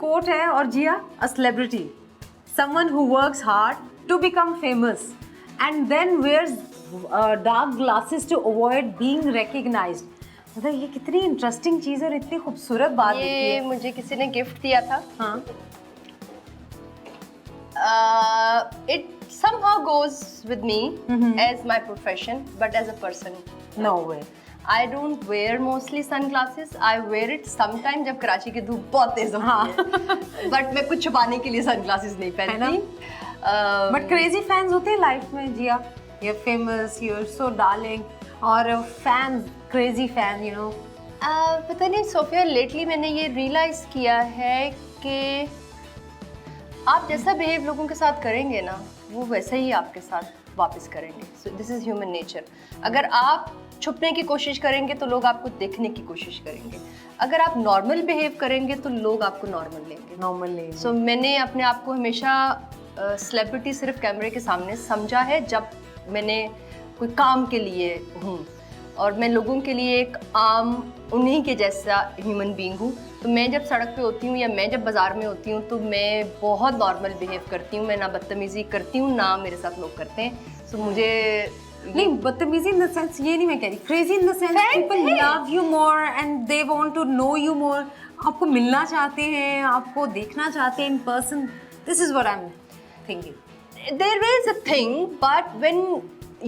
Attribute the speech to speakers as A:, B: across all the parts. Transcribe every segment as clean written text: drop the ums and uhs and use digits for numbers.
A: Coat है और Jiya, a celebrity, someone who works hard to become famous and then wears dark glasses to avoid being recognised. मतलब ये कितनी interesting चीज़ है और इतनी खूबसूरत बात लिखी
B: ये
A: है।
B: मुझे किसी ने गिफ्ट दिया था।
A: हाँ,
B: It somehow goes with me as my profession, but as a person.
A: No way.
B: I don't wear mostly sunglasses. I wear it sometime जब कराची की धूप बहुत तेज होती है। But मैं कुछ छुपाने के लिए sunglasses नहीं पहनती।
A: बट क्रेजी फैंस होते हैं लाइफ में जिया, you're famous, you're so darling, और fans, crazy fan, you know।
B: पता नहीं सोफिया, लेटली मैंने ये रियलाइज किया है कि आप जैसा बिहेव लोगों के साथ करेंगे ना, वो वैसा ही आपके साथ वापस करेंगे। So this is human nature. अगर आप छुपने की कोशिश करेंगे तो लोग आपको देखने की कोशिश करेंगे। अगर आप नॉर्मल बिहेव करेंगे तो लोग आपको नॉर्मल लेंगे।
A: नॉर्मली।
B: सो मैंने अपने आप को हमेशा सेलिब्रिटी सिर्फ कैमरे के सामने समझा है जब मैंने कोई काम के लिए हूँ, और मैं लोगों के लिए एक आम उन्हीं के जैसा ह्यूमन बीइंग हूँ। तो मैं जब सड़क पे होती हूँ या मैं जब बाज़ार में होती हूँ तो मैं बहुत नॉर्मल बिहेव करती हूँ। मैं ना बदतमीज़ी करती हूँ ना मेरे साथ लोग करते हैं। सो मुझे
A: नहीं, बदतमीजी इन द सेंस ये नहीं मैं कह रही, crazy in the sense people love you more and they want to know you more. आपको मिलना चाहते हैं, आपको देखना चाहते हैं in person. This is what I am thinking.
B: there is a thing, but when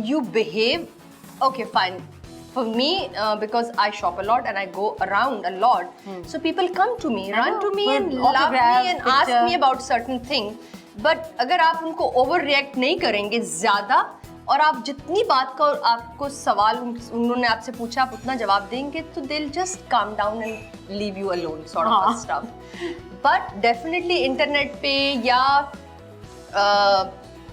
B: you behave, okay, fine. For me, because I shop a lot and I go around a lot, so people come to me, run to me and love me and ask me about certain thing. But अगर आप उनको overreact नहीं करेंगे ज़्यादा, और आप जितनी बात का और आपको सवाल उन्होंने आपसे पूछा आप उतना जवाब देंगे, तो they'll just calm down and leave you alone, sort of stuff. But definitely internet पे या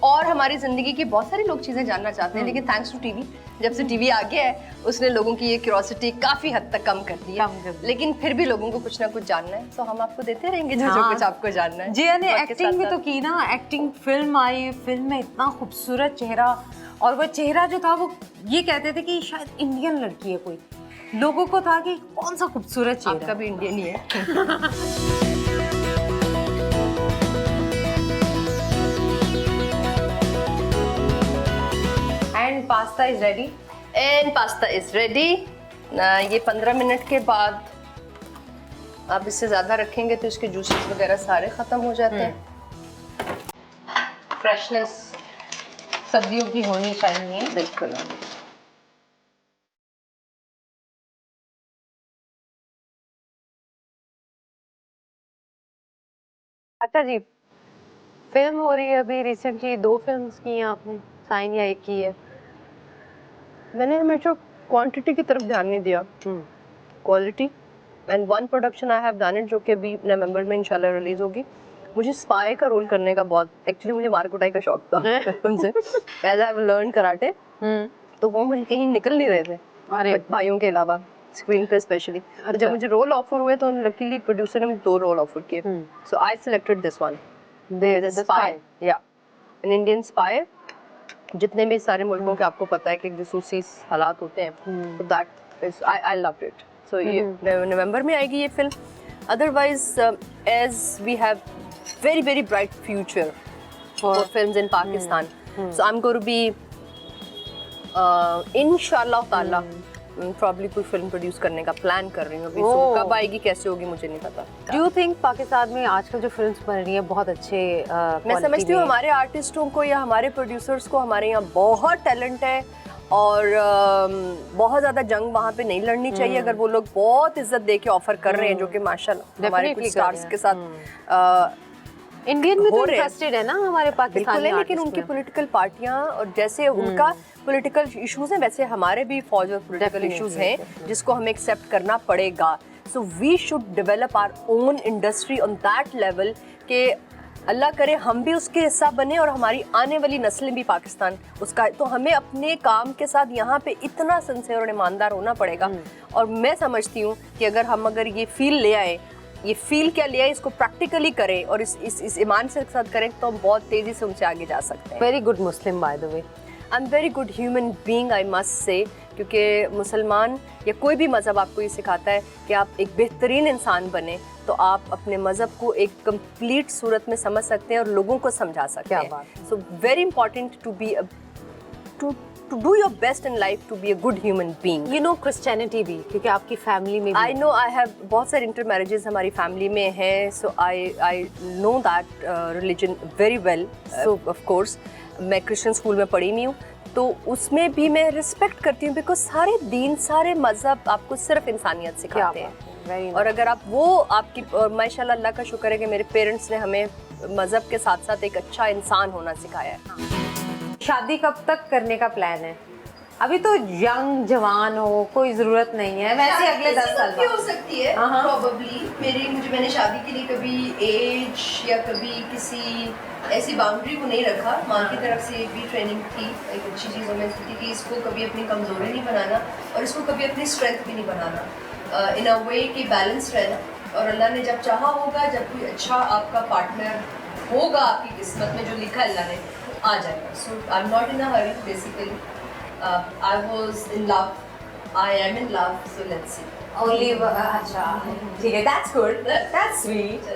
B: और हमारी ज़िंदगी की बहुत सारे लोग चीज़ें जानना चाहते हैं, लेकिन थैंक्स टू टीवी, जब से टीवी आ गया है उसने लोगों की ये क्यूरोसिटी काफ़ी हद तक कम कर दी है। लेकिन फिर भी लोगों को कुछ ना कुछ जानना है, तो हम आपको देते रहेंगे जो कुछ आपको जानना है।
A: जिया ने एक्टिंग भी तो की ना, एक्टिंग फिल्म आई, फिल्म में इतना खूबसूरत चेहरा, और वो चेहरा जो था वो ये कहते थे कि शायद इंडियन लड़की है कोई, लोगों को था कि कौन सा खूबसूरत चेहरा।
B: आपका भी इंडियन ही है।
A: And pasta is ready.
B: And pasta is ready. ये 15 मिनट के बाद आप इससे ज़्यादा रखेंगे तो इसके जूसेस वगैरह सारे ख़त्म हो जाते हैं।
A: फ्रेशनेस सब्जियों की होनी चाहिए।
B: बिल्कुल।
A: अच्छा जी, फिल्म हो रही है अभी रिसेंटली, 2 फिल्म्स की हैं आपने, साइन या एक की है?
B: मैंने हमेशा क्वांटिटी की तरफ ध्यान नहीं दिया, quality. And one production I have done it, जो कि अभी नवंबर में इंशाल्लाह रिलीज होगी। मुझे स्पाई का रोल करने का बहुत, एक्चुअली मुझे मारकुटाई का शौक था बचपन से। As I have learn karate, तो वो मुझे कहीं निकल नहीं रहे थे
A: अरे
B: भाइयों के अलावा, स्क्रीन पे स्पेशली। तो जब मुझे रोल ऑफर हुए तो लकीली प्रोड्यूसर ने मुझे 2 रोल ऑफर किए। So I selected this one, the spy, या एन इंडियन स्पाई। जितने भी सारे मुल्कों के आपको पता है कि जासूसी हालात होते हैं, तो that is I loved it. So ये नवंबर में आएगी ये फिल्म। Otherwise as we have very very bright future for films in Pakistan. So I'm going to be inshallah taala probably कोई फिल्म प्रोड्यूस करने का प्लान कर रही हूँ अभी। so, कब आएगी कैसे होगी मुझे नहीं पता।
A: Do you think पाकिस्तान में आजकल जो फिल्म्स बन रही हैं बहुत अच्छे
B: मैं समझती हूँ हमारे आर्टिस्टों को या हमारे प्रोड्यूसर्स को हमारे यहाँ बहुत टैलेंट है, और बहुत ज़्यादा जंग वहाँ पे नहीं लड़नी चाहिए। अगर वो लोग बहुत इज्जत दे के ऑफर कर रहे हैं, जो कि माशाल्लाह हमारे कुछ स्टार्स के साथ
A: इंडियन में तो इंटरेस्टेड है ना हमारे पाकिस्तानी,
B: लेकिन उनकी पॉलिटिकल पार्टियां, और जैसे उनका पॉलिटिकल इश्यूज हैं वैसे हमारे भी फौज और पॉलिटिकल इश्यूज हैं जिसको हमें एक्सेप्ट करना पड़ेगा। So we should develop our own industry on that level कि अल्लाह करे हम भी उसके हिस्सा बने और हमारी आने वाली नस्लें भी पाकिस्तान उसका। तो हमें अपने काम के साथ यहाँ पे इतना सिंसियर और ईमानदार होना पड़ेगा। और मैं समझती हूँ कि अगर ये फील ले आए, ये फील क्या लिया है, इसको प्रैक्टिकली करें और इस ईमान से साथ करें, तो हम बहुत तेज़ी से उनसे आगे जा सकते हैं।
A: Very good Muslim by the way.
B: I am very good human being, I must say, क्योंकि मुसलमान या कोई भी मज़हब आपको ये सिखाता है कि आप एक बेहतरीन इंसान बने तो आप अपने मज़हब को एक कंप्लीट सूरत में समझ सकते हैं और लोगों को समझा सकते हैं। So very important to be to do your best in life, to be a good human being.
A: You know Christianity भी, क्योंकि आपकी फैमिली में
B: आई नो, आई हैव बहुत सारे इंटर मैरिजेस हमारी फैमिली में हैं, so I know that religion very well. So of course मैं क्रिश्चियन स्कूल में पढ़ी हुई हूँ, तो उसमें भी मैं रिस्पेक्ट करती हूँ, बिकॉज सारे दीन सारे मज़हब आपको सिर्फ इंसानियत सिखाते हैं। और अगर आप वो आपकी, और माशाल्लाह अल्लाह का शुक्र है कि मेरे पेरेंट्स ने हमें मज़हब के साथ साथ एक अच्छा इंसान होना सिखाया है।
A: शादी कब तक करने का प्लान है? अभी तो यंग जवान हो, कोई जरूरत नहीं है, वैसे अगले 10 साल
B: की हो सकती है प्रोबेबली। मैंने शादी के लिए कभी एज या कभी किसी ऐसी बाउंड्री को नहीं रखा। माँ की तरफ से भी ट्रेनिंग थी, एक अच्छी चीज़ हमें थी कि इसको कभी अपनी कमज़ोरी नहीं बनाना और इसको कभी अपनी स्ट्रेंथ भी नहीं बनाना, इन अ वे कि बैलेंस रहना। और अल्लाह ने जब चाहा होगा, जब कोई अच्छा आपका पार्टनर होगा आपकी किस्मत में, जो लिखा अल्लाह ने, आ जाएगा। So I am not in a hurry basically. I was in love. I am in love. So let's see.
A: Only अच्छा, ठीक है, that's good. That's sweet.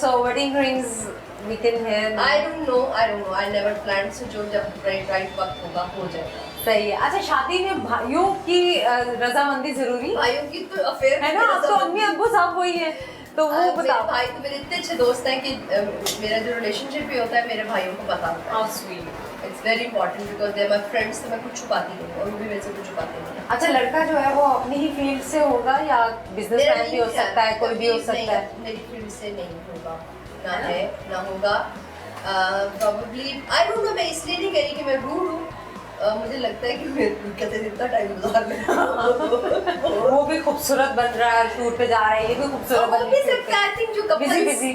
A: So wedding rings we can hear.
B: I don't know. I never planned. So जो जब right वक्त होगा हो जाएगा।
A: सही है। अच्छा, शादी में भाइयों की रजामंदी जरूरी?
B: भाइयों की तो अफेयर
A: है ना, अब तो अम्मी अब्बू सब वही है, तो वो बताओ।
B: भाई तो मेरे इतने अच्छे दोस्त हैं कि मेरा जो रिलेशनशिप भी होता है मेरे भाइयों को पता होता है।
A: How sweet.
B: It's very important because they are my friends, तो मैं कुछ छुपाती नहीं और वो भी मेरे से कुछ छुपाते नहीं।
A: अच्छा, लड़का जो है वो अपनी ही फील्ड से होगा या बिजनेसमैन भी हो सकता है, कोई भी हो सकता है?
B: मेरी फील्ड से नहीं होगा, ना है ना होगा। Probably I don't know, मैं इसलिए नहीं कह रही कि मैं रूड हूँ। मुझे लगता है कि मैं कहते इतना टाइम गुजार रहा
A: वो भी खूबसूरत बन रहा है, टूर पे जा रहा है, ये भी खूबसूरत बन रहा है।
B: आई थिंक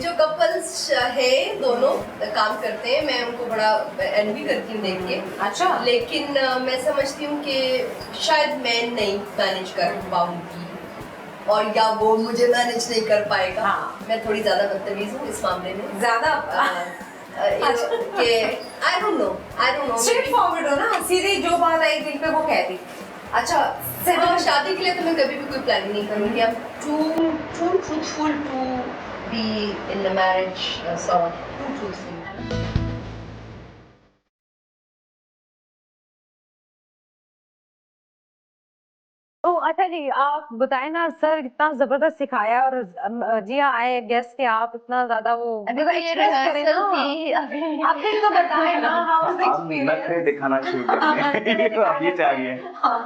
B: जो कपल्स है दोनों काम करते हैं, मैं उनको बड़ा एनवी करती हूँ देख के।
A: अच्छा,
B: लेकिन मैं समझती हूँ कि शायद मैं नहीं मैनेज कर पाऊंगी और या वो मुझे मैनेज नहीं कर पाएगा।
A: हाँ।
B: मैं थोड़ी ज्यादा बदतमीज हूँ इस मामले में,
A: ज्यादा
B: कि I don't know
A: straight forward हो ना, सीधे जो बात आई दिल पे वो कह दी। अच्छा,
B: हाँ, शादी के लिए तो मैं कभी भी कोई प्लानिंग नहीं करूँगी। I am too truthful to be in the marriage, so too truthful.
A: तो अच्छा जी, आप बताएं ना, सर इतना जबरदस्त सिखाया और जी हाँ, आई गेस कि आप इतना ज्यादा वो
B: अभी तो ये रिहर्सल थी,
A: अभी तो बताएं ना, हाउ वाज
C: आप नखरे दिखाना शुरू करेंगे। अब ये चाहिए।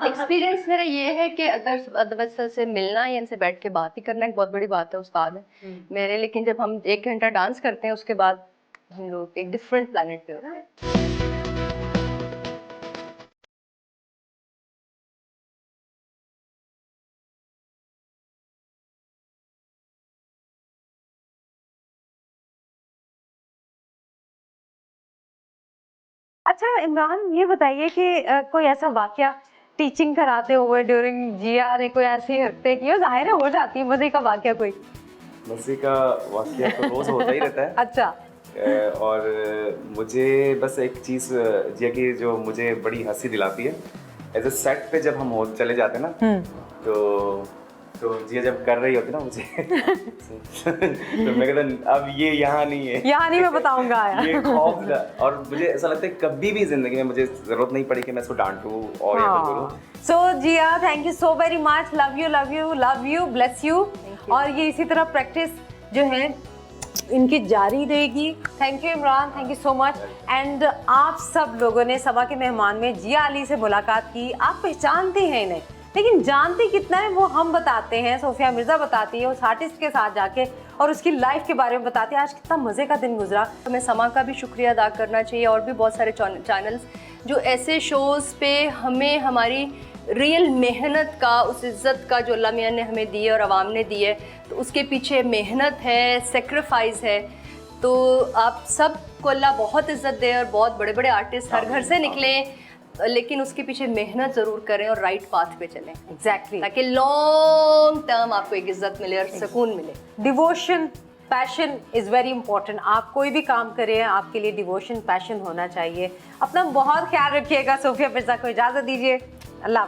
B: एक्सपीरियंस मेरा ये है कि अदर से मिलना या इनसे बैठ के बात ही करना एक बहुत बड़ी बात है उस्ताद है मेरे। लेकिन जब हम 1 घंटा डांस करते हैं उसके बाद हम लोग एक डिफरेंट प्लेनेट पे होते हैं।
A: अच्छा इमरान, ये बताइए कि कोई ऐसा वाकया टीचिंग कराते हुए ड्यूरिंग जिया ने कोई ऐसी हरकतें की हो? जाहिर है हो जाती है, मजे का वाकया कोई?
C: मजे का वाकया तो रोज होता ही रहता है।
A: अच्छा,
C: और मुझे बस एक चीज़ जिया की जो मुझे बड़ी हंसी दिलाती है, एज ए सेट पे जब हम चले जाते हैं ना, तो जिया जब कर रही होती ना मुझे तो मैं कहता अब ये यहाँ नहीं है,
A: यहाँ नहीं, मैं बताऊंगा
C: ये खौफ। और मुझे ऐसा लगता है कभी भी जिंदगी में मुझे जरूरत नहीं पड़ी कि मैं इसको डांटूं और ये बोलूं।
A: So Jiya, thank you so very much, love you love you love you, bless you. और ये इसी तरह प्रैक्टिस जो है इनकी जारी रहेगी। Thank you Imran, thank you so much. And आप सब लोगों ने सभा के मेहमान में जिया अली से मुलाकात की। आप पहचानते हैं इन्हें, लेकिन जानते कितना है वो हम बताते हैं। सोफिया मिर्ज़ा बताती है उस आर्टिस्ट के साथ जाके और उसकी लाइफ के बारे में बताती है। आज कितना मज़े का दिन गुजरा।
B: हमें समा का भी शुक्रिया अदा करना चाहिए और भी बहुत सारे चैनल्स जो ऐसे शोज़ पे हमें हमारी रियल मेहनत का, उस इज़्ज़त का जो अल्लाह मियां ने हमें दी है और आवाम ने दी है, तो उसके पीछे मेहनत है, सेक्रीफाइस है। तो आप सब को अल्लाह बहुत इज़्ज़त दे और बहुत बड़े बड़े आर्टिस्ट हर घर से निकलें, लेकिन उसके पीछे मेहनत ज़रूर करें और राइट पाथ पे चलें।
A: एग्जैक्टली,
B: ताकि लॉन्ग टर्म आपको एक इज़्ज़त मिले और सुकून मिले।
A: Devotion, passion is very important. आप कोई भी काम करें, आपके लिए डिवोशन, पैशन होना चाहिए। अपना बहुत ख्याल रखिएगा। सोफिया मिर्ज़ा को इजाज़त दीजिए। अल्लाह।